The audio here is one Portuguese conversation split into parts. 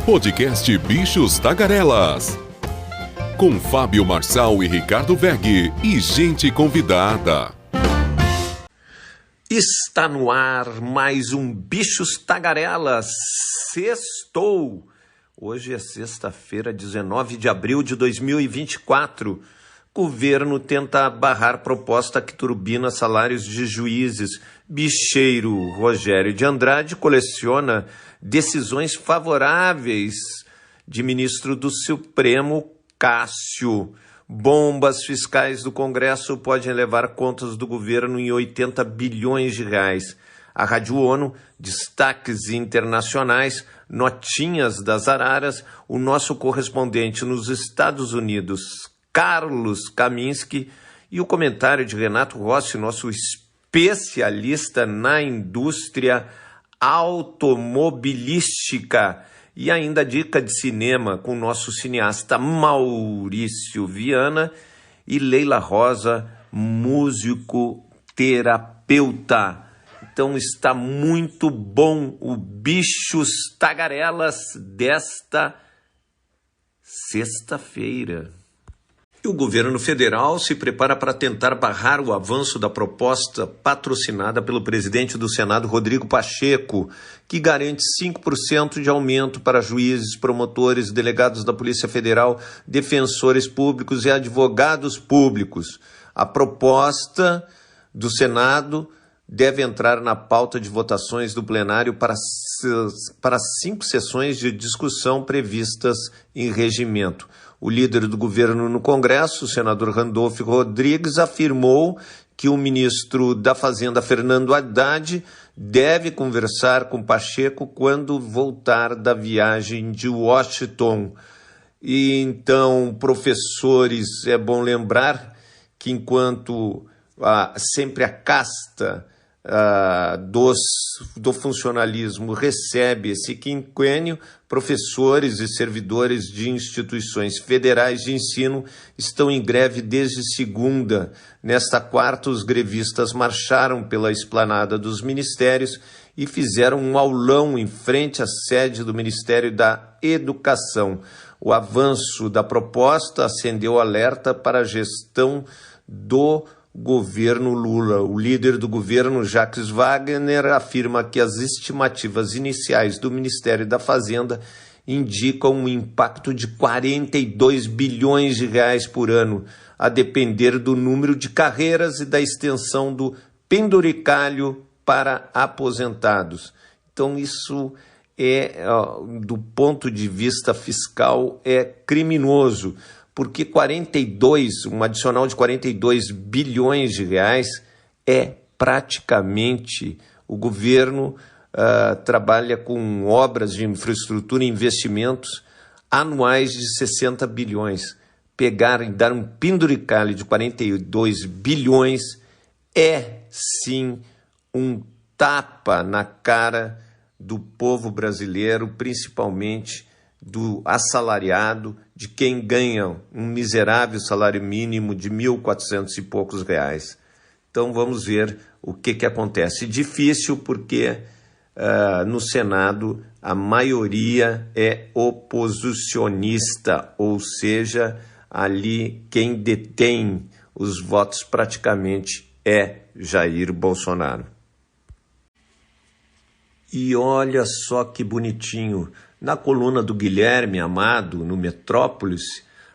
Podcast Bichos Tagarelas. Com Fábio Marçal e Ricardo Weg e gente convidada. Está no ar mais um Bichos Tagarelas. Sextou! Hoje é sexta-feira, 19 de abril de 2024. Governo tenta barrar proposta que turbina salários de juízes. Bicheiro Rogério de Andrade coleciona decisões favoráveis de ministro do Supremo Cássio. Bombas fiscais do Congresso podem levar contas do governo em 80 bilhões de reais. A Rádio ONU, destaques internacionais, notinhas das araras, o nosso correspondente nos Estados Unidos, Carlos Kaminski, e o comentário de Renato Rossi, nosso especialista na indústria automobilística. E ainda a dica de cinema com o nosso cineasta Maurício Viana e Leila Rosa, músico terapeuta. Então está muito bom o Bichos Tagarelas desta sexta-feira. E o governo federal se prepara para tentar barrar o avanço da proposta patrocinada pelo presidente do Senado, Rodrigo Pacheco, que garante 5% de aumento para juízes, promotores, delegados da Polícia Federal, defensores públicos e advogados públicos. A proposta do Senado deve entrar na pauta de votações do plenário para 5 sessões de discussão previstas em regimento. O líder do governo no Congresso, o senador Randolfo Rodrigues, afirmou que o ministro da Fazenda, Fernando Haddad, deve conversar com Pacheco quando voltar da viagem de Washington. E então, professores, é bom lembrar que enquanto sempre a casta do funcionalismo recebe esse quinquênio, professores e servidores de instituições federais de ensino estão em greve desde segunda. Nesta quarta, os grevistas marcharam pela esplanada dos ministérios e fizeram um aulão em frente à sede do Ministério da Educação. O avanço da proposta acendeu alerta para a gestão do governo Lula. O líder do governo, Jacques Wagner, afirma que as estimativas iniciais do Ministério da Fazenda indicam um impacto de 42 bilhões de reais por ano, a depender do número de carreiras e da extensão do penduricalho para aposentados. Então isso do ponto de vista fiscal, é criminoso, porque um adicional de 42 bilhões de reais é praticamente, o governo trabalha com obras de infraestrutura e investimentos anuais de 60 bilhões. Pegar e dar um penduricalho de 42 bilhões é, sim, um tapa na cara do povo brasileiro, principalmente do assalariado, de quem ganha um miserável salário mínimo de 1.400 e poucos reais. Então vamos ver o que acontece. Difícil porque no Senado a maioria é oposicionista, ou seja, ali quem detém os votos praticamente é Jair Bolsonaro. E olha só que bonitinho, na coluna do Guilherme Amado, no Metrópolis,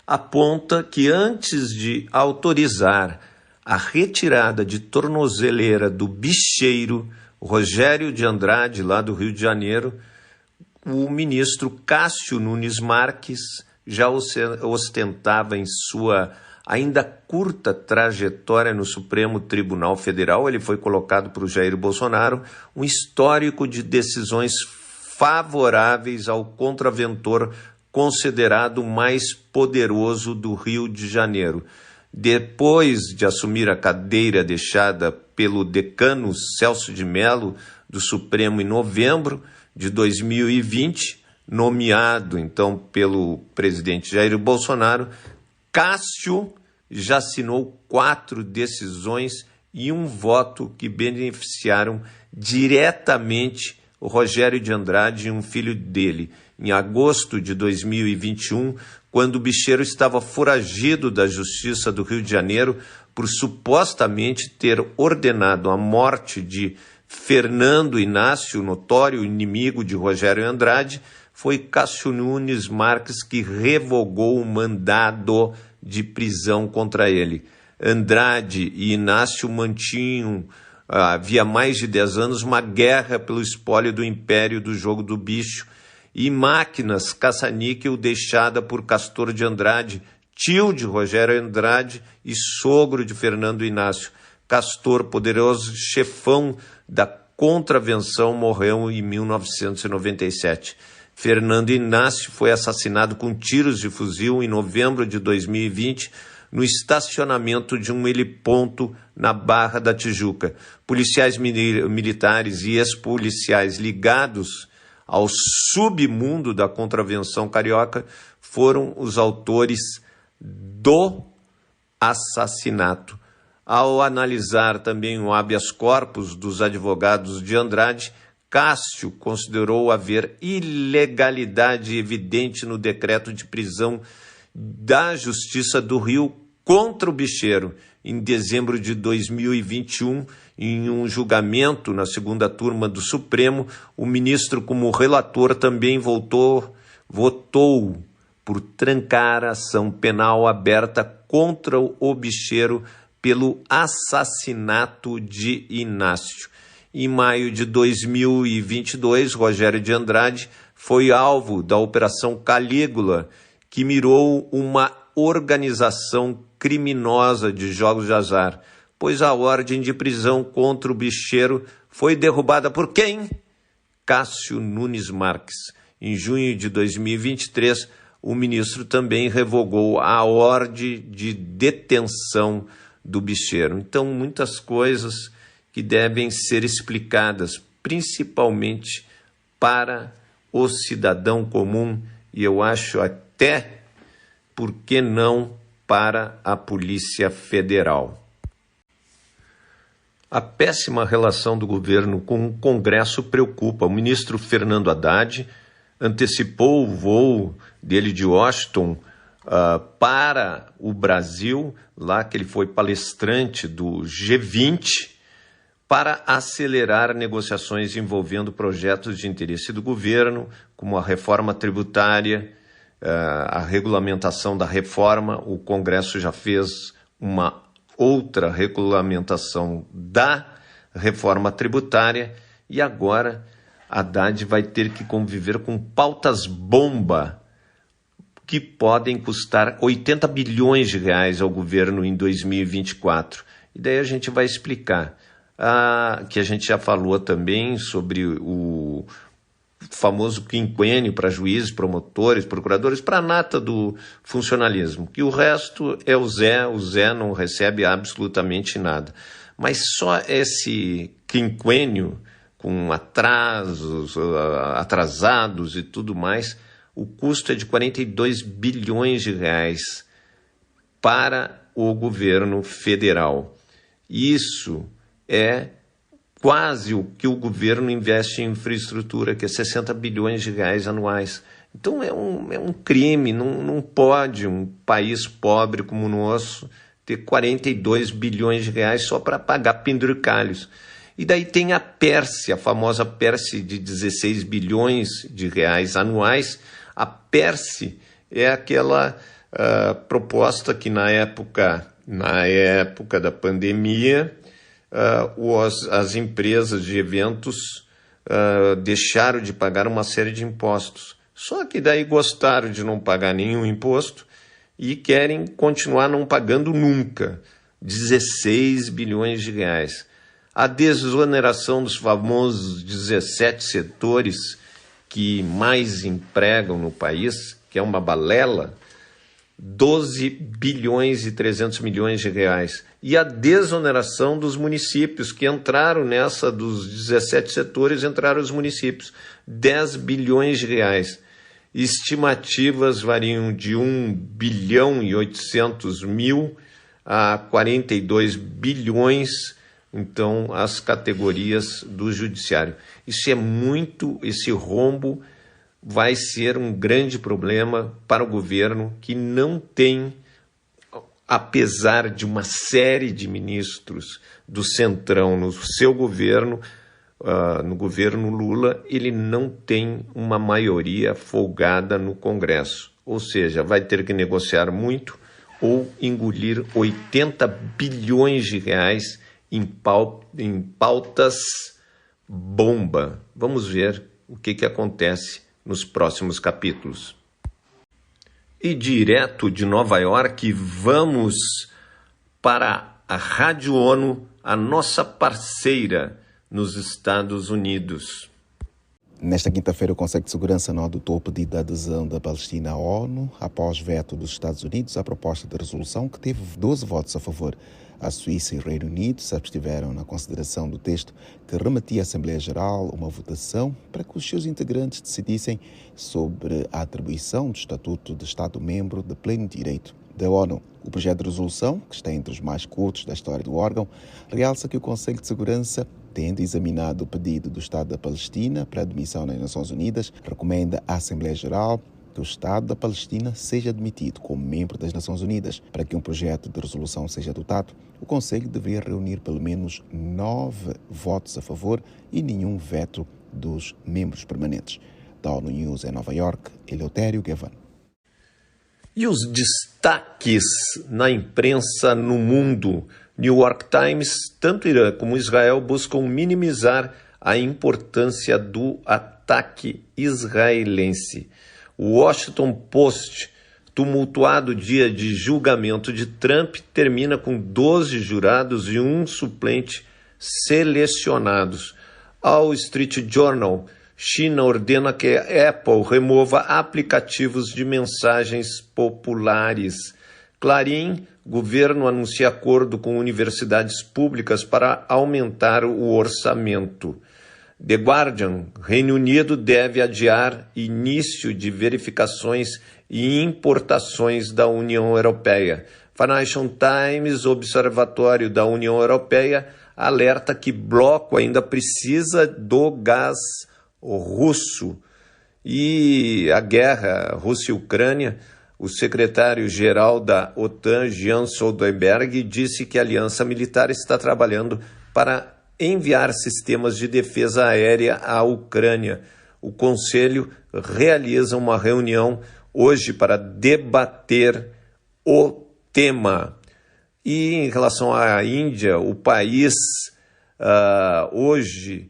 aponta que antes de autorizar a retirada de tornozeleira do bicheiro Rogério de Andrade, lá do Rio de Janeiro, o ministro Cássio Nunes Marques já ostentava em sua ainda curta trajetória no Supremo Tribunal Federal, ele foi colocado por Jair Bolsonaro, um histórico de decisões favoráveis ao contraventor considerado o mais poderoso do Rio de Janeiro. Depois de assumir a cadeira deixada pelo decano Celso de Mello do Supremo em novembro de 2020, nomeado então pelo presidente Jair Bolsonaro, Cássio já assinou 4 decisões e um voto que beneficiaram diretamente o Rogério de Andrade e um filho dele, em agosto de 2021, quando o bicheiro estava foragido da Justiça do Rio de Janeiro por supostamente ter ordenado a morte de Fernando Inácio, notório inimigo de Rogério Andrade. Foi Cássio Nunes Marques que revogou o mandado de prisão contra ele. Andrade e Inácio mantinham, havia mais de 10 anos, uma guerra pelo espólio do império do jogo do bicho e máquinas caça-níquel deixada por Castor de Andrade, tio de Rogério Andrade e sogro de Fernando Inácio. Castor, poderoso chefão da contravenção, morreu em 1997. Fernando Inácio foi assassinado com tiros de fuzil em novembro de 2020 no estacionamento de um heliponto na Barra da Tijuca. Policiais militares e ex-policiais ligados ao submundo da contravenção carioca foram os autores do assassinato. Ao analisar também o habeas corpus dos advogados de Andrade, Cássio considerou haver ilegalidade evidente no decreto de prisão da Justiça do Rio contra o bicheiro. Em dezembro de 2021, em um julgamento na segunda turma do Supremo, o ministro, como relator, também votou por trancar a ação penal aberta contra o bicheiro pelo assassinato de Inácio. Em maio de 2022, Rogério de Andrade foi alvo da Operação Calígula, que mirou uma organização criminosa de jogos de azar, pois a ordem de prisão contra o bicheiro foi derrubada por quem? Cássio Nunes Marques. Em junho de 2023, o ministro também revogou a ordem de detenção do bicheiro. Então, muitas coisas que devem ser explicadas, principalmente para o cidadão comum, e eu acho até, por que não, para a Polícia Federal. A péssima relação do governo com o Congresso preocupa. O ministro Fernando Haddad antecipou o voo dele de Washington para o Brasil, lá que ele foi palestrante do G20, para acelerar negociações envolvendo projetos de interesse do governo, como a reforma tributária, a regulamentação da reforma. O Congresso já fez uma outra regulamentação da reforma tributária e agora Haddad vai ter que conviver com pautas-bomba que podem custar 80 bilhões de reais ao governo em 2024. E daí a gente vai explicar. Que a gente já falou também sobre o famoso quinquênio para juízes, promotores, procuradores, para a nata do funcionalismo, que o resto é o Zé não recebe absolutamente nada. Mas só esse quinquênio, com atrasados e tudo mais, o custo é de 42 bilhões de reais para o governo federal. Isso é quase o que o governo investe em infraestrutura, que é 60 bilhões de reais anuais. Então é um crime, não pode um país pobre como o nosso ter 42 bilhões de reais só para pagar penduricalhos. E daí tem a PERSE, a famosa PERSE de 16 bilhões de reais anuais. A PERSE é aquela proposta que na época da pandemia, as empresas de eventos deixaram de pagar uma série de impostos. Só que daí gostaram de não pagar nenhum imposto e querem continuar não pagando nunca. 16 bilhões de reais. A desoneração dos famosos 17 setores que mais empregam no país, que é uma balela, 12 bilhões e 300 milhões de reais. E a desoneração dos municípios, que entraram nessa, dos 17 setores, entraram os municípios, 10 bilhões de reais. Estimativas variam de 1 bilhão e 800 mil a 42 bilhões então, as categorias do judiciário. Esse rombo vai ser um grande problema para o governo, que não tem, apesar de uma série de ministros do Centrão no seu governo, no governo Lula, ele não tem uma maioria folgada no Congresso. Ou seja, vai ter que negociar muito ou engolir 80 bilhões de reais em pautas bomba. Vamos ver o que acontece nos próximos capítulos. E direto de Nova York, vamos para a Rádio ONU, a nossa parceira nos Estados Unidos. Nesta quinta-feira, o Conselho de Segurança não adotou o pedido de adesão da Palestina à ONU, após veto dos Estados Unidos à proposta de resolução, que teve 12 votos a favor. A Suíça e o Reino Unido se abstiveram na consideração do texto, que remetia à Assembleia Geral uma votação para que os seus integrantes decidissem sobre a atribuição do Estatuto de Estado-membro de pleno direito da ONU. O projeto de resolução, que está entre os mais curtos da história do órgão, realça que o Conselho de Segurança, tendo examinado o pedido do Estado da Palestina para admissão nas Nações Unidas, recomenda à Assembleia Geral que o Estado da Palestina seja admitido como membro das Nações Unidas. Para que um projeto de resolução seja adotado, o Conselho deveria reunir pelo menos 9 votos a favor e nenhum veto dos membros permanentes. Da ONU News em Nova York, Eleutério Gavan. E os destaques na imprensa no mundo? New York Times, tanto Irã como Israel buscam minimizar a importância do ataque israelense. O Washington Post, tumultuado dia de julgamento de Trump, termina com 12 jurados e um suplente selecionados. Wall Street Journal, China ordena que a Apple remova aplicativos de mensagens populares. Clarim, governo anuncia acordo com universidades públicas para aumentar o orçamento. The Guardian, Reino Unido deve adiar início de verificações e importações da União Europeia. Financial Times, Observatório da União Europeia, alerta que bloco ainda precisa do gás russo. E a guerra Rússia e Ucrânia, o secretário-geral da OTAN, Jens Stoltenberg, disse que a aliança militar está trabalhando para enviar sistemas de defesa aérea à Ucrânia. O Conselho realiza uma reunião hoje para debater o tema. E em relação à Índia, o país hoje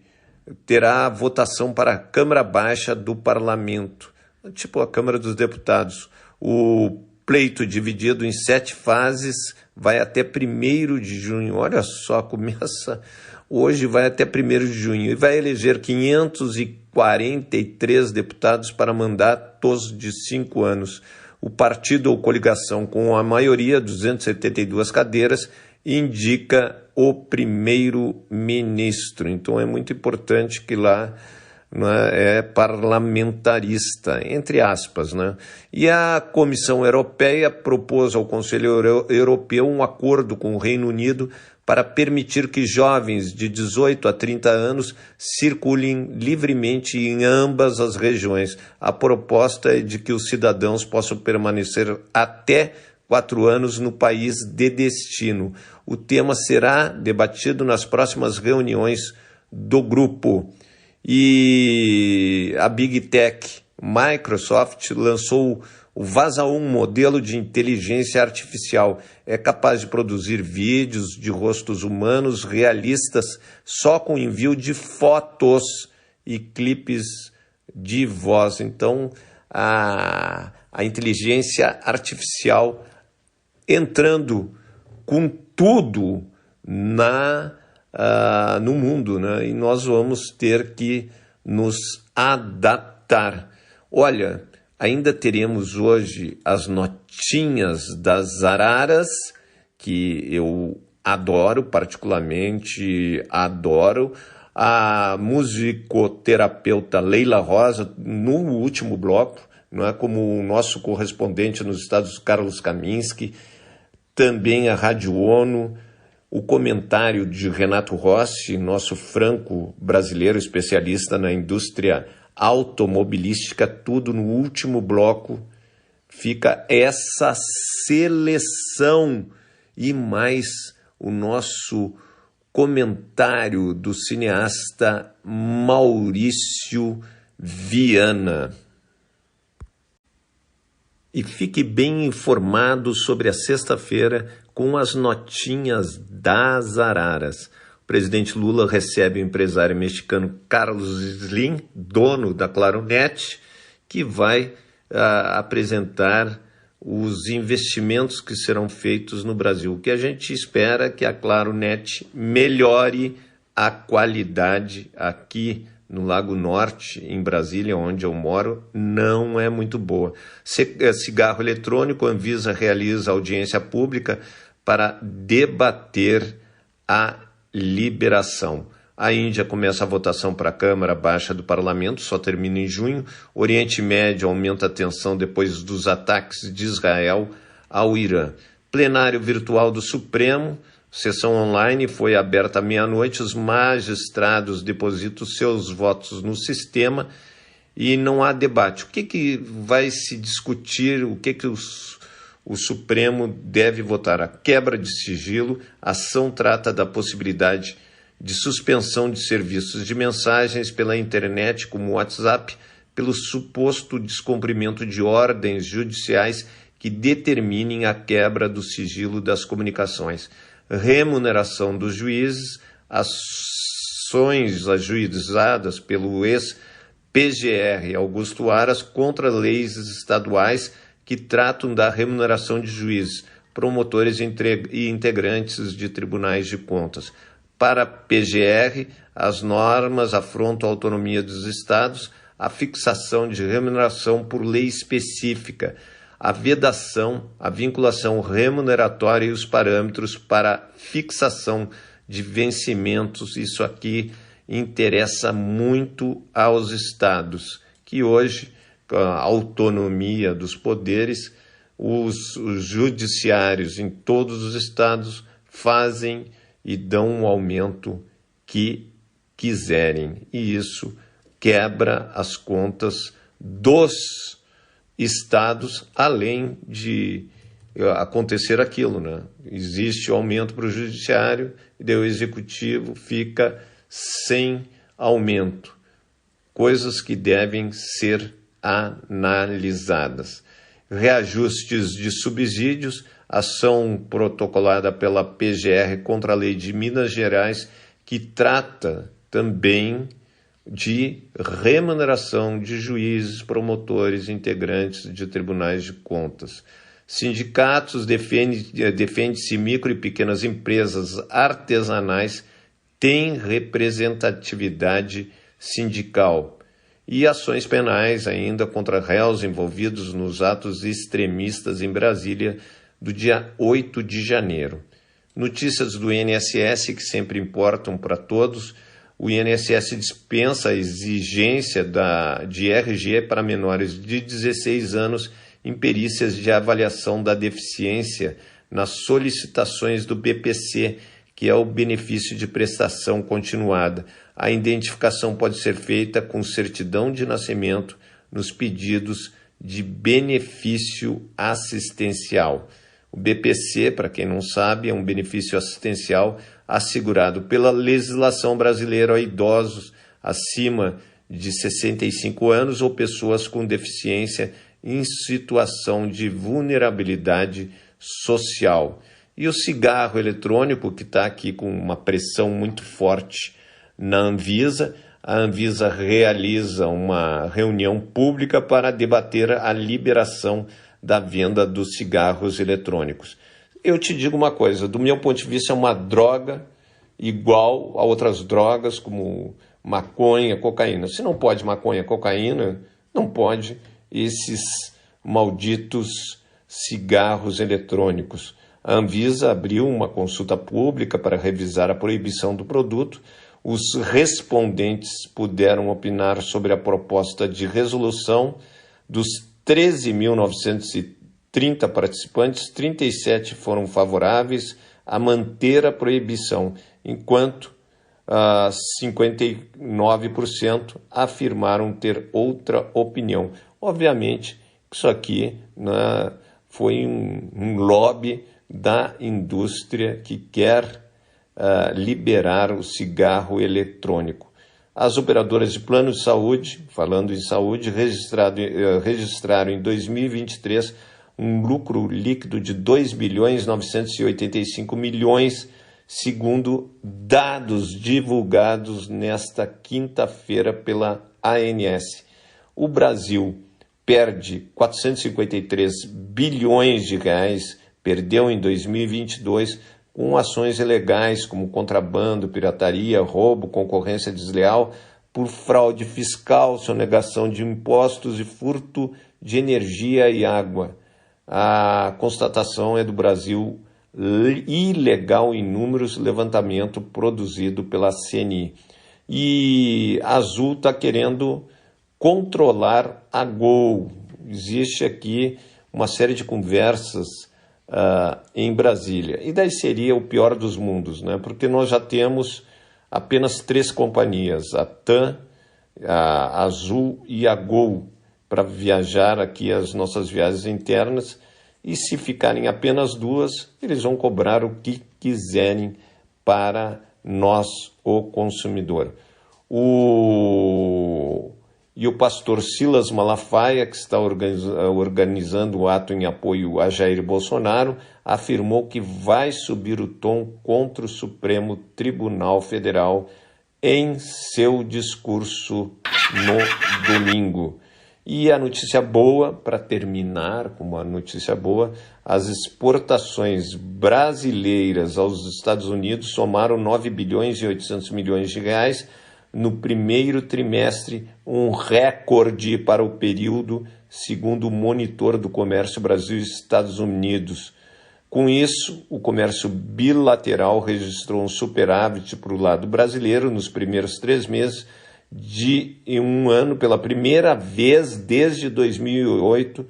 terá votação para a Câmara Baixa do Parlamento, tipo a Câmara dos Deputados. O pleito dividido em 7 fases vai até 1º de junho. Olha só, começa hoje, vai até 1º de junho. E vai eleger 543 deputados para mandatos de 5 anos. O partido ou coligação com a maioria, 272 cadeiras, indica o primeiro-ministro. Então é muito importante que lá é parlamentarista, entre aspas, né? E a Comissão Europeia propôs ao Conselho Europeu um acordo com o Reino Unido para permitir que jovens de 18 a 30 anos circulem livremente em ambas as regiões. A proposta é de que os cidadãos possam permanecer até 4 anos no país de destino. O tema será debatido nas próximas reuniões do grupo. E a Big Tech, Microsoft, lançou o Vasa 1, modelo de inteligência artificial. É capaz de produzir vídeos de rostos humanos realistas só com envio de fotos e clipes de voz. Então, a inteligência artificial entrando com tudo no mundo, né? E nós vamos ter que nos adaptar. Olha, ainda teremos hoje as notinhas das araras, que eu adoro, particularmente adoro. A musicoterapeuta Leila Rosa, no último bloco, não é, como o nosso correspondente nos Estados Unidos, Carlos Kaminski, também a Rádio ONU, o comentário de Renato Rossi, nosso franco brasileiro especialista na indústria automobilística, tudo no último bloco. Fica essa seleção e mais o nosso comentário do cineasta Maurício Viana. E fique bem informado sobre a sexta-feira com as notinhas das araras. O presidente Lula recebe o empresário mexicano Carlos Slim, dono da Claronet, que vai apresentar os investimentos que serão feitos no Brasil. O que a gente espera é que a Claronet melhore a qualidade aqui no Lago Norte, em Brasília, onde eu moro, não é muito boa. Cigarro eletrônico, a Anvisa realiza audiência pública para debater a liberação. A Índia começa a votação para a Câmara Baixa do Parlamento, só termina em junho. Oriente Médio aumenta a tensão depois dos ataques de Israel ao Irã. Plenário virtual do Supremo, sessão online foi aberta à meia-noite. Os magistrados depositam seus votos no sistema e não há debate. O que vai se discutir, o que o Supremo deve votar? A quebra de sigilo. A ação trata da possibilidade de suspensão de serviços de mensagens pela internet, como o WhatsApp, pelo suposto descumprimento de ordens judiciais que determinem a quebra do sigilo das comunicações. Remuneração dos juízes, ações ajuizadas pelo ex-PGR Augusto Aras contra leis estaduais que tratam da remuneração de juízes, promotores e integrantes de tribunais de contas. Para a PGR, as normas afrontam a autonomia dos estados, a fixação de remuneração por lei específica, a vedação, a vinculação remuneratória e os parâmetros para fixação de vencimentos. Isso aqui interessa muito aos estados, que hoje, com a autonomia dos poderes, os judiciários em todos os estados fazem e dão um aumento que quiserem. E isso quebra as contas dos estados, além de acontecer aquilo, né? Existe aumento para o judiciário e o executivo fica sem aumento. Coisas que devem ser analisadas. Reajustes de subsídios, ação protocolada pela PGR contra a lei de Minas Gerais, que trata também de remuneração de juízes, promotores, integrantes de tribunais de contas. Sindicatos defende-se micro e pequenas empresas artesanais têm representatividade sindical. E ações penais ainda contra réus envolvidos nos atos extremistas em Brasília do dia 8 de janeiro. Notícias do INSS que sempre importam para todos. O INSS dispensa a exigência de RG para menores de 16 anos em perícias de avaliação da deficiência nas solicitações do BPC, que é o benefício de prestação continuada. A identificação pode ser feita com certidão de nascimento nos pedidos de benefício assistencial. O BPC, para quem não sabe, é um benefício assistencial assegurado pela legislação brasileira a idosos acima de 65 anos ou pessoas com deficiência em situação de vulnerabilidade social. E o cigarro eletrônico, que está aqui com uma pressão muito forte na Anvisa. A Anvisa realiza uma reunião pública para debater a liberação da venda dos cigarros eletrônicos. Eu te digo uma coisa, do meu ponto de vista é uma droga igual a outras drogas como maconha, cocaína. Se não pode maconha, cocaína, não pode esses malditos cigarros eletrônicos. A Anvisa abriu uma consulta pública para revisar a proibição do produto. Os respondentes puderam opinar sobre a proposta de resolução. Dos 13.930 participantes, 37 foram favoráveis a manter a proibição, enquanto 59% afirmaram ter outra opinião. Obviamente, isso aqui, né, foi um lobby da indústria que quer liberar o cigarro eletrônico. As operadoras de plano de saúde, falando em saúde, registraram em 2023 um lucro líquido de 2.985 bilhões, segundo dados divulgados nesta quinta-feira pela ANS. O Brasil perde 453 bilhões de reais, perdeu em 2022, com ações ilegais como contrabando, pirataria, roubo, concorrência desleal, por fraude fiscal, sonegação de impostos e furto de energia e água. A constatação é do Brasil ilegal em números, levantamento produzido pela CNI. E a Azul está querendo controlar a Gol. Existe aqui uma série de conversas em Brasília. E daí seria o pior dos mundos, né? Porque nós já temos apenas 3 companhias, a TAM, a Azul e a Gol, para viajar aqui as nossas viagens internas, e se ficarem apenas 2, eles vão cobrar o que quiserem para nós, o consumidor. E o pastor Silas Malafaia, que está organizando o ato em apoio a Jair Bolsonaro, afirmou que vai subir o tom contra o Supremo Tribunal Federal em seu discurso no domingo. E a notícia boa, para terminar com uma notícia boa, as exportações brasileiras aos Estados Unidos somaram 9 bilhões e 800 milhões de reais no primeiro trimestre, um recorde para o período, segundo o monitor do comércio Brasil e Estados Unidos. Com isso, o comércio bilateral registrou um superávit para o lado brasileiro nos primeiros 3 meses de um ano, pela primeira vez desde 2008,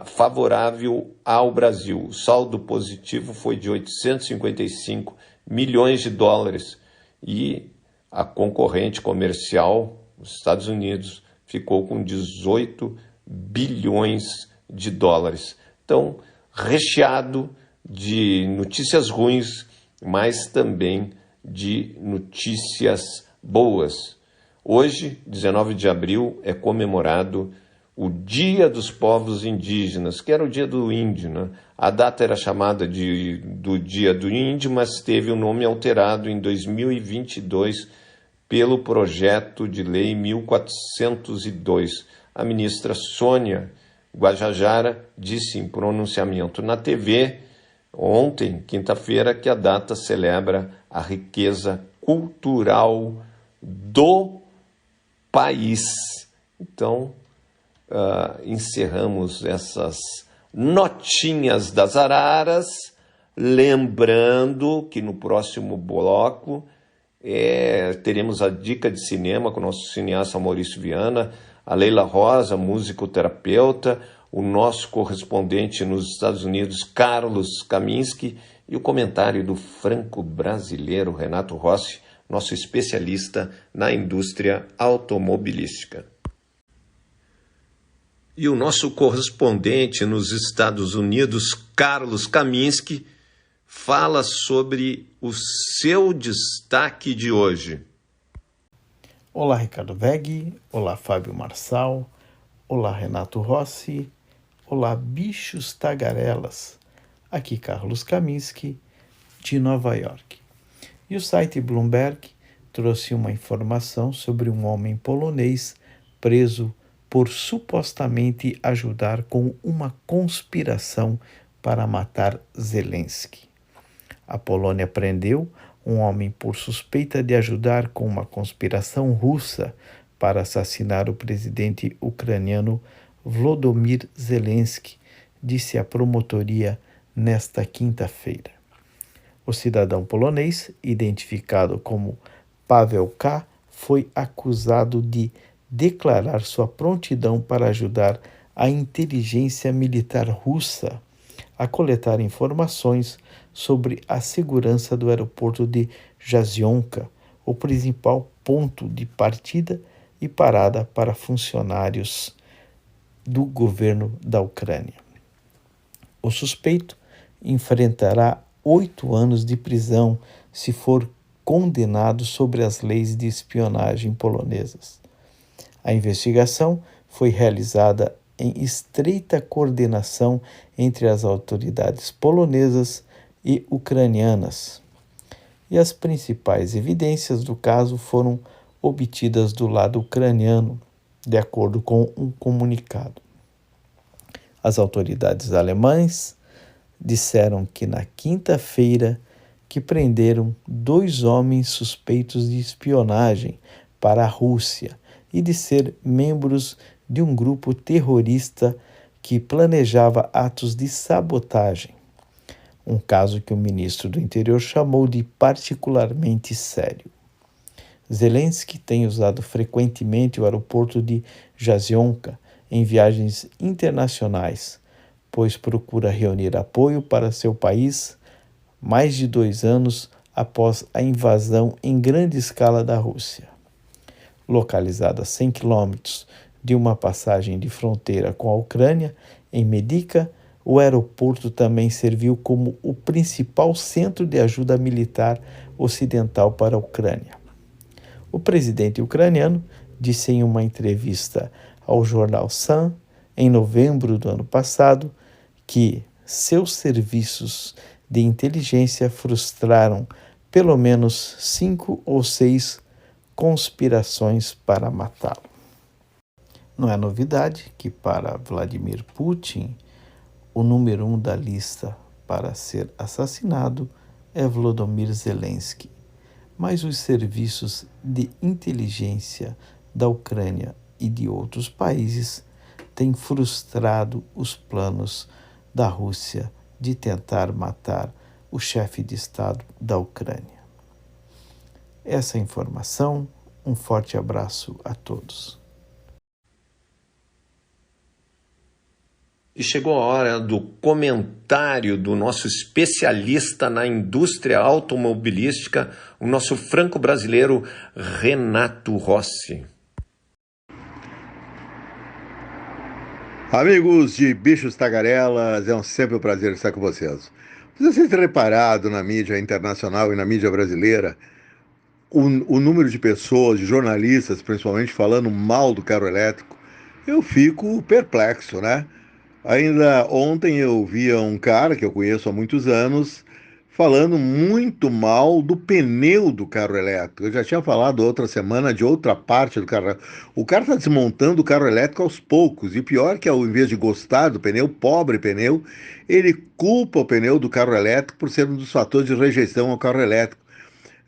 favorável ao Brasil. O saldo positivo foi de 855 milhões de dólares e a concorrente comercial, os Estados Unidos, ficou com 18 bilhões de dólares. Então, recheado de notícias ruins, mas também de notícias boas. Hoje, 19 de abril, é comemorado o Dia dos Povos Indígenas, que era o Dia do Índio, né? A data era chamada do Dia do Índio, mas teve o nome alterado em 2022 pelo projeto de lei 1402. A ministra Sônia Guajajara disse em pronunciamento na TV ontem, quinta-feira, que a data celebra a riqueza cultural do país. Então, encerramos essas notinhas das araras, lembrando que no próximo bloco teremos a dica de cinema com o nosso cineasta Maurício Viana, a Leila Rosa, musicoterapeuta, o nosso correspondente nos Estados Unidos, Carlos Kaminski, e o comentário do franco-brasileiro Renato Rossi, nosso especialista na indústria automobilística. E o nosso correspondente nos Estados Unidos, Carlos Kaminski, fala sobre o seu destaque de hoje. Olá, Ricardo Veg, olá, Fábio Marçal, olá, Renato Rossi, olá, bichos tagarelas. Aqui Carlos Kaminski, de Nova York. E o site Bloomberg trouxe uma informação sobre um homem polonês preso por supostamente ajudar com uma conspiração para matar Zelensky. A Polônia prendeu um homem por suspeita de ajudar com uma conspiração russa para assassinar o presidente ucraniano Volodymyr Zelensky, disse a promotoria nesta quinta-feira. O cidadão polonês, identificado como Paweł K., foi acusado de declarar sua prontidão para ajudar a inteligência militar russa a coletar informações sobre a segurança do aeroporto de Jazionka, o principal ponto de partida e parada para funcionários do governo da Ucrânia. O suspeito enfrentará 8 anos de prisão se for condenado sobre as leis de espionagem polonesas. A investigação foi realizada em estreita coordenação entre as autoridades polonesas e ucranianas, e as principais evidências do caso foram obtidas do lado ucraniano, de acordo com um comunicado. As autoridades alemãs disseram que na quinta-feira que prenderam 2 homens suspeitos de espionagem para a Rússia e de ser membros de um grupo terrorista que planejava atos de sabotagem, um caso que o ministro do Interior chamou de particularmente sério. Zelensky tem usado frequentemente o aeroporto de Jazionka em viagens internacionais, pois procura reunir apoio para seu país mais de 2 anos após a invasão em grande escala da Rússia. Localizado a 100 quilômetros de uma passagem de fronteira com a Ucrânia, em Medica, o aeroporto também serviu como o principal centro de ajuda militar ocidental para a Ucrânia. O presidente ucraniano disse em uma entrevista ao jornal Sun, em novembro do ano passado, que seus serviços de inteligência frustraram pelo menos 5 ou 6 conspirações para matá-lo. Não é novidade que, para Vladimir Putin, o número 1 da lista para ser assassinado é Volodymyr Zelensky, mas os serviços de inteligência da Ucrânia e de outros países têm frustrado os planos da Rússia de tentar matar o chefe de Estado da Ucrânia. Essa informação, um forte abraço a todos. E chegou a hora do comentário do nosso especialista na indústria automobilística, o nosso franco-brasileiro Renato Rossi. Amigos de Bichos Tagarelas, é sempre um prazer estar com vocês. Vocês têm reparado na mídia internacional e na mídia brasileira o número de pessoas, de jornalistas principalmente, falando mal do carro elétrico? Eu fico perplexo, né? Ainda ontem eu via um cara que eu conheço há muitos anos falando muito mal do pneu do carro elétrico. Eu já tinha falado outra semana de outra parte do carro elétrico. O cara está desmontando o carro elétrico aos poucos. E pior que ao invés de gostar do pneu, pobre pneu, ele culpa o pneu do carro elétrico por ser um dos fatores de rejeição ao carro elétrico,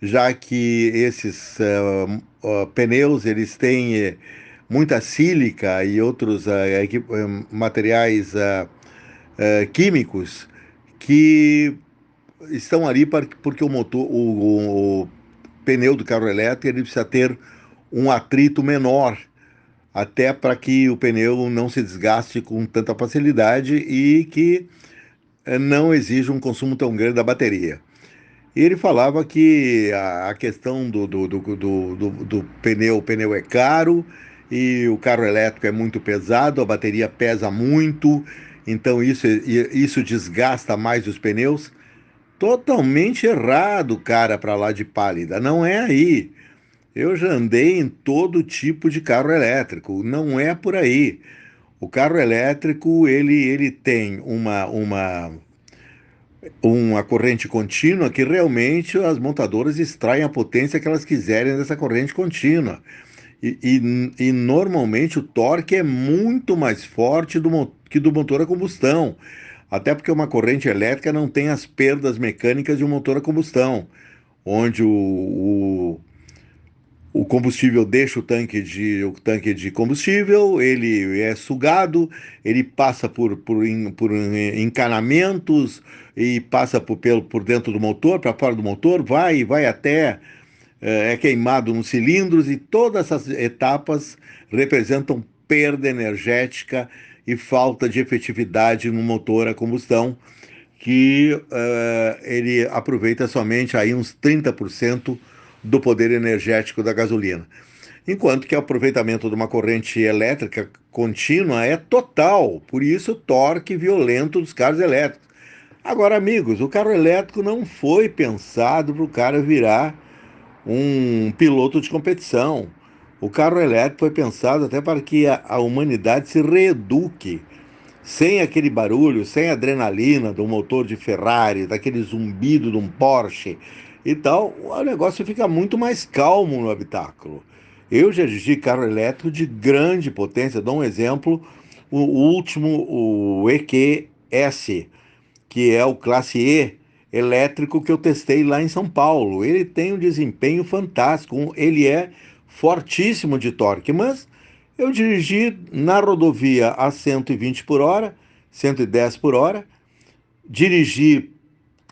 já que esses pneus eles têm muita sílica e outros materiais químicos que estão ali porque o pneu do carro elétrico ele precisa ter um atrito menor, até para que o pneu não se desgaste com tanta facilidade e que não exija um consumo tão grande da bateria. E ele falava que a questão do pneu, o pneu é caro e o carro elétrico é muito pesado, a bateria pesa muito, então isso desgasta mais os pneus. Totalmente errado, cara, para lá de Pálida. Não é aí. Eu já andei em todo tipo de carro elétrico. Não é por aí. O carro elétrico, ele tem uma corrente contínua que realmente as montadoras extraem a potência que elas quiserem dessa corrente contínua. E normalmente o torque é muito mais forte que do motor a combustão. Até porque uma corrente elétrica não tem as perdas mecânicas de um motor a combustão, onde o combustível deixa o tanque de combustível, ele é sugado, ele passa por encanamentos e passa por dentro do motor, para fora do motor, vai até é queimado nos cilindros, e todas essas etapas representam perda energética e falta de efetividade no motor a combustão, que ele aproveita somente aí uns 30% do poder energético da gasolina. Enquanto que o aproveitamento de uma corrente elétrica contínua é total, por isso o torque violento dos carros elétricos. Agora, amigos, o carro elétrico não foi pensado para o cara virar um piloto de competição. O carro elétrico foi pensado até para que a humanidade se reeduque, sem aquele barulho, sem a adrenalina do motor de Ferrari, daquele zumbido de um Porsche e tal. O negócio fica muito mais calmo no habitáculo. Eu já dirigi carro elétrico de grande potência. Dou um exemplo, o último, o EQS, que é o classe E elétrico que eu testei lá em São Paulo. Ele tem um desempenho fantástico, ele é fortíssimo de torque, mas eu dirigi na rodovia a 120 por hora, 110 por hora, dirigi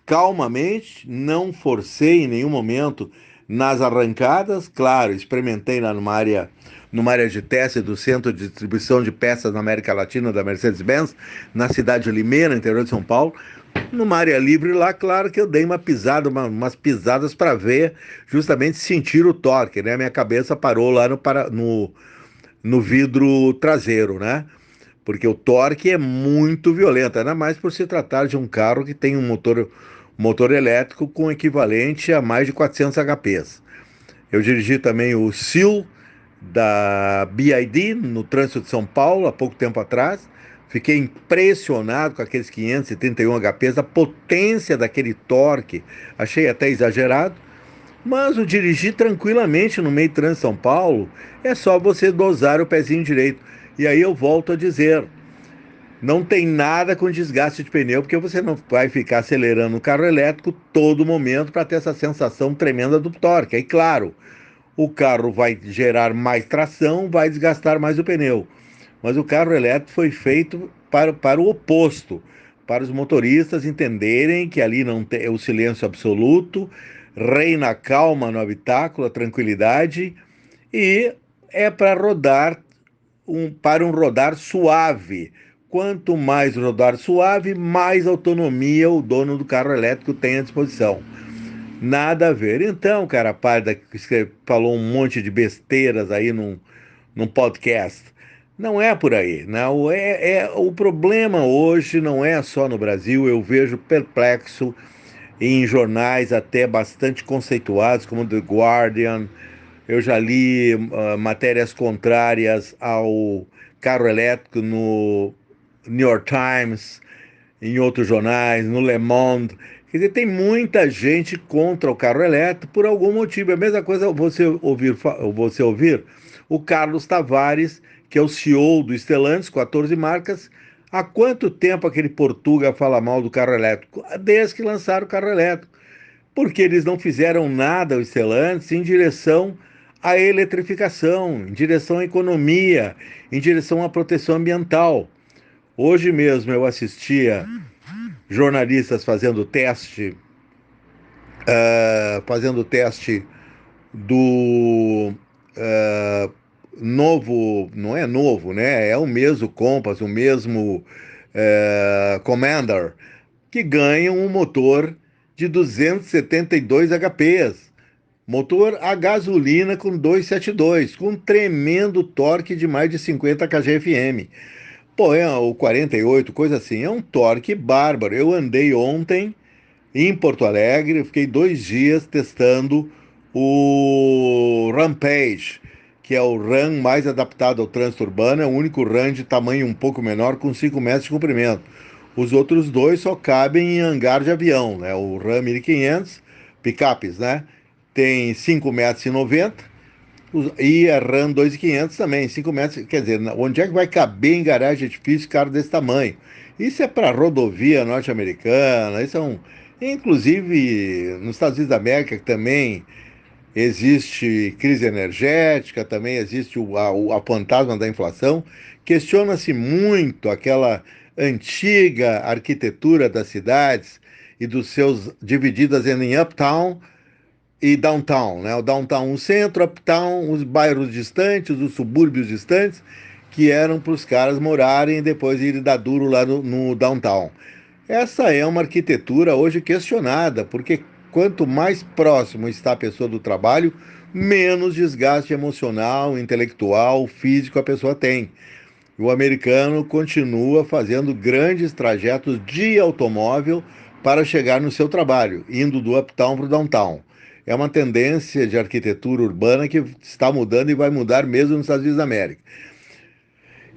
calmamente, não forcei em nenhum momento nas arrancadas. Claro, experimentei lá numa área de teste do Centro de Distribuição de Peças na América Latina da Mercedes-Benz, na cidade de Limeira, interior de São Paulo. Numa área livre lá, claro que eu dei uma pisada, umas pisadas para ver, justamente sentir o torque, né? Minha cabeça parou lá no vidro traseiro, né? Porque o torque é muito violento, ainda mais por se tratar de um carro que tem um motor elétrico com equivalente a mais de 400 HPs. Eu dirigi também o Seal da BYD no trânsito de São Paulo há pouco tempo atrás. Fiquei impressionado com aqueles 531 HPs, a potência daquele torque, achei até exagerado. Mas o dirigir tranquilamente no meio do trânsito de São Paulo é só você dosar o pezinho direito. E aí eu volto a dizer, não tem nada com desgaste de pneu, porque você não vai ficar acelerando o carro elétrico todo momento para ter essa sensação tremenda do torque. Aí, claro, o carro vai gerar mais tração, vai desgastar mais o pneu. Mas o carro elétrico foi feito para o oposto, para os motoristas entenderem que ali não tem o silêncio absoluto, reina a calma no habitáculo, a tranquilidade, e é para rodar para um rodar suave. Quanto mais rodar suave, mais autonomia o dono do carro elétrico tem à disposição. Nada a ver. Então, cara, parda que falou um monte de besteiras aí num podcast. Não é por aí, não. O problema hoje não é só no Brasil. Eu vejo perplexo em jornais até bastante conceituados, como The Guardian. Eu já li matérias contrárias ao carro elétrico no New York Times, em outros jornais, no Le Monde. Quer dizer, tem muita gente contra o carro elétrico por algum motivo. É a mesma coisa você ouvir o Carlos Tavares, que é o CEO do Stellantis, 14 marcas. Há quanto tempo aquele Portuga fala mal do carro elétrico? Desde que lançaram o carro elétrico. Porque eles não fizeram nada, o Stellantis, em direção à eletrificação, em direção à economia, em direção à proteção ambiental. Hoje mesmo eu assistia jornalistas fazendo teste do novo, não é novo, né? É o mesmo Compass, o mesmo Commander, que ganha um motor de 272 HPs. Motor a gasolina com 272, com um tremendo torque de mais de 50 kgfm. Pô, é o 48, coisa assim, é um torque bárbaro. Eu andei ontem em Porto Alegre, fiquei 2 dias testando o Rampage, que é o RAM mais adaptado ao trânsito urbano, é o único RAM de tamanho um pouco menor, com 5 metros de comprimento. Os outros dois só cabem em hangar de avião, né? O RAM 1500, picapes, né? Tem 5,90 metros, e a RAM 2500 também, 5 metros, quer dizer, onde é que vai caber em garagem de edifício carro desse tamanho? Isso é para rodovia norte-americana, isso é inclusive nos Estados Unidos da América, que também existe crise energética, também existe a fantasma da inflação. Questiona-se muito aquela antiga arquitetura das cidades e dos seus divididas em uptown e downtown, né? O downtown, o centro, uptown, os bairros distantes, os subúrbios distantes, que eram para os caras morarem e depois irem dar duro lá no downtown. Essa é uma arquitetura hoje questionada, porque quanto mais próximo está a pessoa do trabalho, menos desgaste emocional, intelectual, físico a pessoa tem. O americano continua fazendo grandes trajetos de automóvel para chegar no seu trabalho, indo do uptown para o downtown. É uma tendência de arquitetura urbana que está mudando e vai mudar mesmo nos Estados Unidos da América.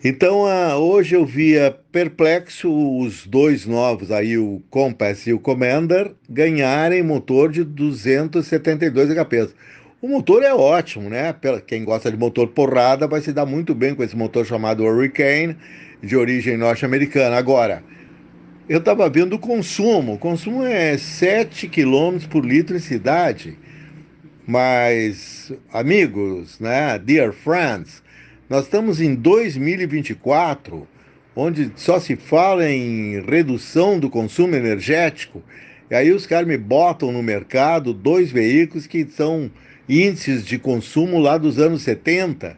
Então, hoje eu via perplexo os dois novos aí, o Compass e o Commander, ganharem motor de 272 HP. O motor é ótimo, né? Quem gosta de motor porrada vai se dar muito bem com esse motor chamado Hurricane, de origem norte-americana. Agora, eu estava vendo o consumo é 7 quilômetros por litro em cidade. Mas, amigos, né? Dear friends, nós estamos em 2024, onde só se fala em redução do consumo energético, e aí os caras me botam no mercado dois veículos que são índices de consumo lá dos anos 70.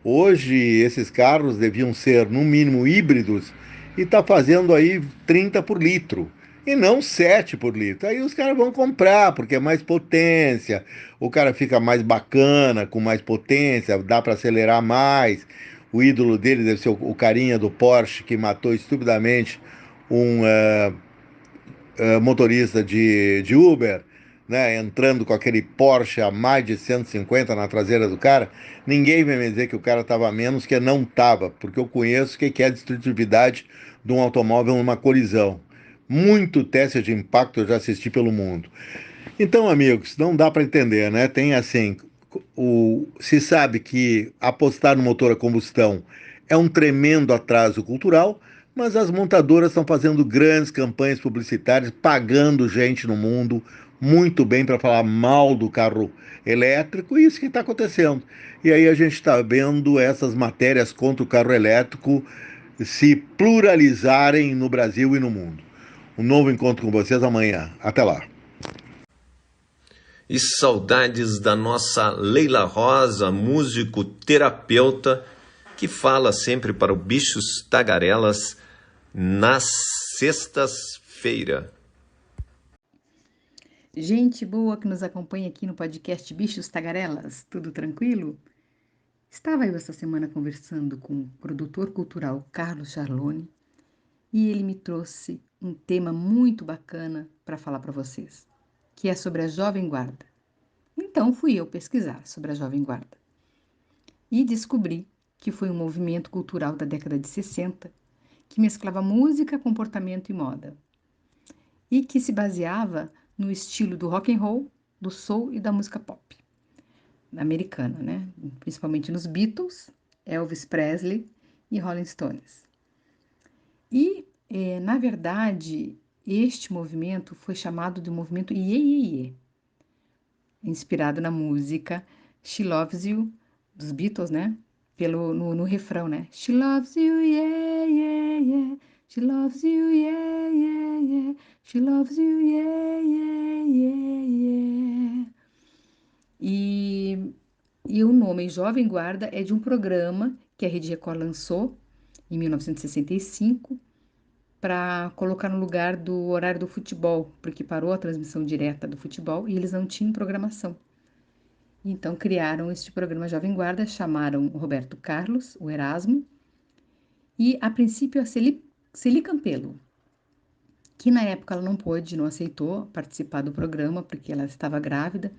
Hoje, esses carros deviam ser, no mínimo, híbridos, e está fazendo aí 30 por litro e não 7 por litro. Aí os caras vão comprar, porque é mais potência, o cara fica mais bacana, com mais potência, dá para acelerar mais. O ídolo dele deve ser o carinha do Porsche que matou estupidamente um motorista de Uber, né, entrando com aquele Porsche a mais de 150 na traseira do cara. Ninguém vai me dizer que o cara estava a menos, que não estava, porque eu conheço o que é a destrutividade de um automóvel numa colisão. Muito teste de impacto eu já assisti pelo mundo. Então, amigos, não dá para entender, né? Tem assim, se sabe que apostar no motor a combustão é um tremendo atraso cultural, mas as montadoras estão fazendo grandes campanhas publicitárias, pagando gente no mundo muito bem para falar mal do carro elétrico, e isso que está acontecendo. E aí a gente está vendo essas matérias contra o carro elétrico se pluralizarem no Brasil e no mundo. Um novo encontro com vocês amanhã. Até lá. E saudades da nossa Leila Rosa, músico-terapeuta, que fala sempre para o Bichos Tagarelas nas sextas-feiras. Gente boa que nos acompanha aqui no podcast Bichos Tagarelas, tudo tranquilo? Estava eu essa semana conversando com o produtor cultural Carlos Charlone e ele me trouxe um tema muito bacana para falar para vocês, que é sobre a Jovem Guarda. Então fui eu pesquisar sobre a Jovem Guarda e descobri que foi um movimento cultural da década de 60 que mesclava música, comportamento e moda e que se baseava no estilo do rock and roll, do soul e da música pop americana, né? Principalmente nos Beatles, Elvis Presley e Rolling Stones. E, na verdade, este movimento foi chamado de movimento Iê, Iê, Iê, inspirado na música She Loves You, dos Beatles, né? No refrão, né? She loves you, yeah, yeah, yeah. She loves you, yeah, yeah, yeah. She loves you, yeah, yeah, yeah, yeah. E o nome Jovem Guarda é de um programa que a Rede Record lançou em 1965 para colocar no lugar do horário do futebol, porque parou a transmissão direta do futebol e eles não tinham programação. Então criaram este programa Jovem Guarda, chamaram o Roberto Carlos, o Erasmo, e a princípio a Celi Campelo, que na época ela não aceitou participar do programa porque ela estava grávida,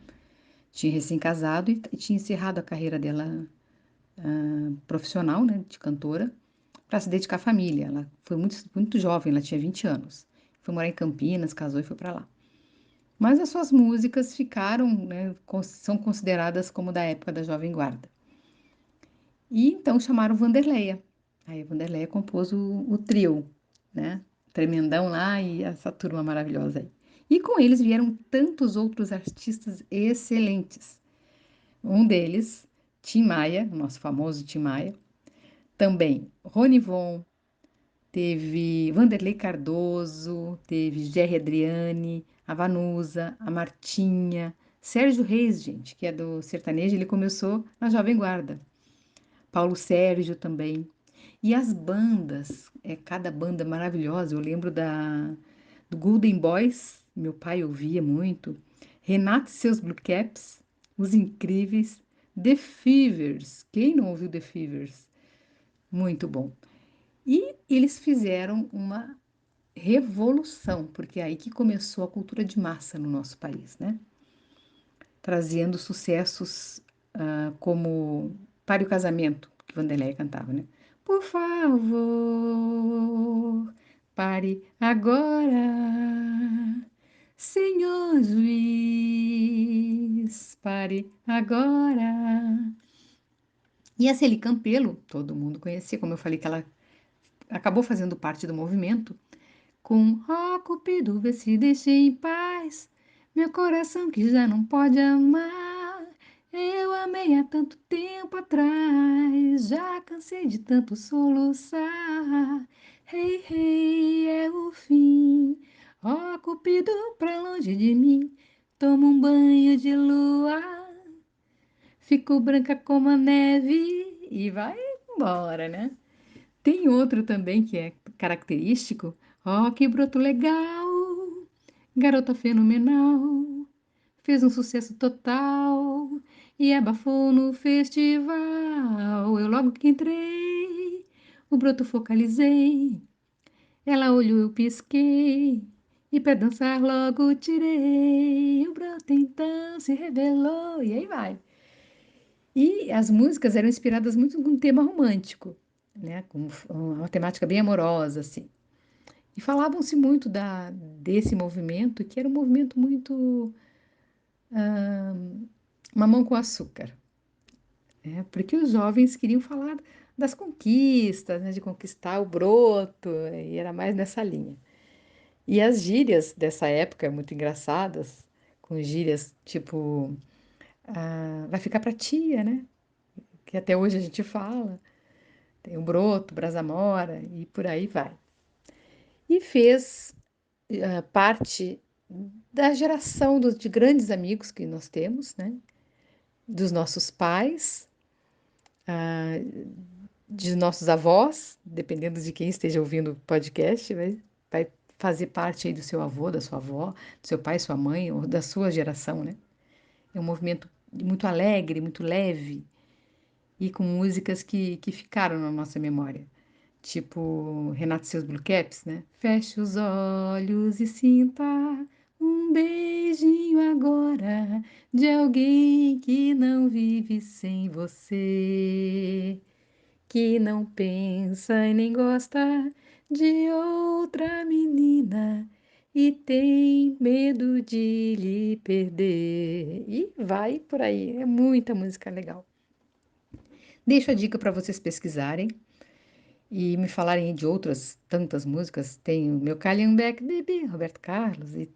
tinha recém-casado e tinha encerrado a carreira dela profissional, né, de cantora, para se dedicar à família. Ela foi muito jovem, ela tinha 20 anos. Foi morar em Campinas, casou e foi para lá. Mas as suas músicas ficaram, né, são consideradas como da época da Jovem Guarda. E então chamaram Vanderleia. Aí a Vanderleia compôs o trio, né? Tremendão lá e essa turma maravilhosa aí. E com eles vieram tantos outros artistas excelentes. Um deles, Tim Maia, o nosso famoso Tim Maia. Também Ronivon, teve Vanderlei Cardoso, teve Gerry Adriane, a Vanusa, a Martinha, Sérgio Reis, gente, que é do sertanejo, ele começou na Jovem Guarda. Paulo Sérgio também. E as bandas, cada banda maravilhosa. Eu lembro do Golden Boys, meu pai ouvia muito. Renato e seus Blue Caps, Os Incríveis, The Fevers. Quem não ouviu The Fevers? Muito bom. E eles fizeram uma revolução, porque é aí que começou a cultura de massa no nosso país, né? Trazendo sucessos como Pare o Casamento, que Vanderlei cantava, né? Por favor, pare agora, senhor juiz, pare agora. E a Celi Campelo, todo mundo conhecia, como eu falei que ela acabou fazendo parte do movimento, com ó Cupido, vê se deixe em paz, meu coração que já não pode amar. Eu amei há tanto tempo atrás, já cansei de tanto soluçar. Rei, rei, é o fim. Ó Cupido, pra longe de mim, toma um banho de lua, fico branca como a neve e vai embora, né? Tem outro também que é característico. Ó, que broto legal, garota fenomenal, fez um sucesso total e abafou no festival. Eu logo que entrei, o broto focalizei, ela olhou, eu pisquei, e pra dançar logo tirei. O broto então se revelou, e aí vai. E as músicas eram inspiradas muito num tema romântico, né? Com uma temática bem amorosa, assim. E falavam-se muito desse movimento, que era um movimento muito mamão com açúcar, né? Porque os jovens queriam falar das conquistas, né? De conquistar o broto, e era mais nessa linha. E as gírias dessa época, muito engraçadas, com gírias tipo, vai ficar pra tia, né? Que até hoje a gente fala. Tem o broto, brasa-mora e por aí vai. E fez parte da geração de grandes amigos que nós temos, né? Dos nossos pais, de nossos avós, dependendo de quem esteja ouvindo o podcast, vai fazer parte aí do seu avô, da sua avó, do seu pai, sua mãe, ou da sua geração, né? É um movimento muito alegre, muito leve e com músicas que ficaram na nossa memória. Tipo Renato e seus Blue Caps, né? Feche os olhos e sinta um beijinho agora de alguém que não vive sem você, que não pensa e nem gosta de outra menina e tem medo de lhe perder. E vai por aí, é muita música legal. Deixo a dica para vocês pesquisarem e me falarem de outras tantas músicas. Tem o meu Calhambeque Baby, Roberto Carlos, e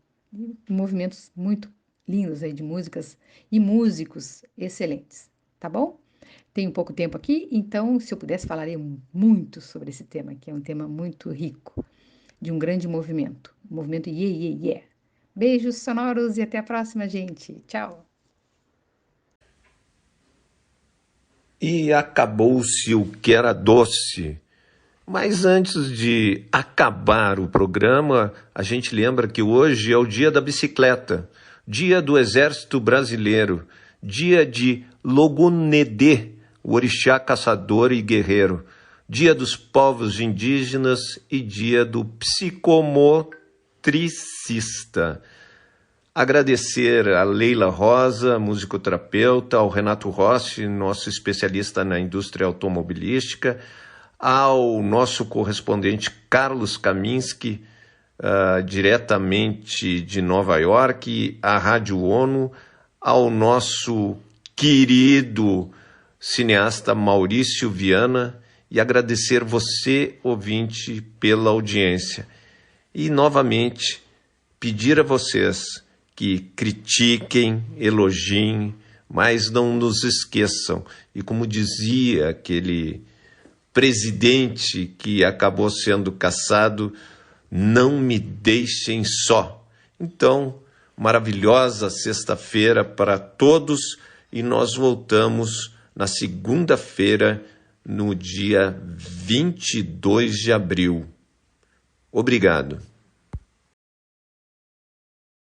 movimentos muito lindos aí de músicas e músicos excelentes, tá bom? Tenho pouco tempo aqui, então, se eu pudesse, falaria muito sobre esse tema, que é um tema muito rico, de um grande movimento, o movimento Yeah, Yeah, Yeah. Beijos sonoros e até a próxima, gente. Tchau! E acabou-se o que era doce. Mas antes de acabar o programa, a gente lembra que hoje é o dia da bicicleta, dia do Exército Brasileiro, dia de Logunedê, o orixá caçador e guerreiro, dia dos povos indígenas e dia do psicomotricista. Agradecer a Leila Rosa, musicoterapeuta, ao Renato Rossi, nosso especialista na indústria automobilística, ao nosso correspondente Carlos Kaminski, diretamente de Nova York, à Rádio ONU, ao nosso querido cineasta Maurício Viana, e agradecer você, ouvinte, pela audiência. E, novamente, pedir a vocês que critiquem, elogiem, mas não nos esqueçam. E como dizia aquele presidente que acabou sendo cassado, não me deixem só. Então, maravilhosa sexta-feira para todos e nós voltamos na segunda-feira no dia 22 de abril. Obrigado.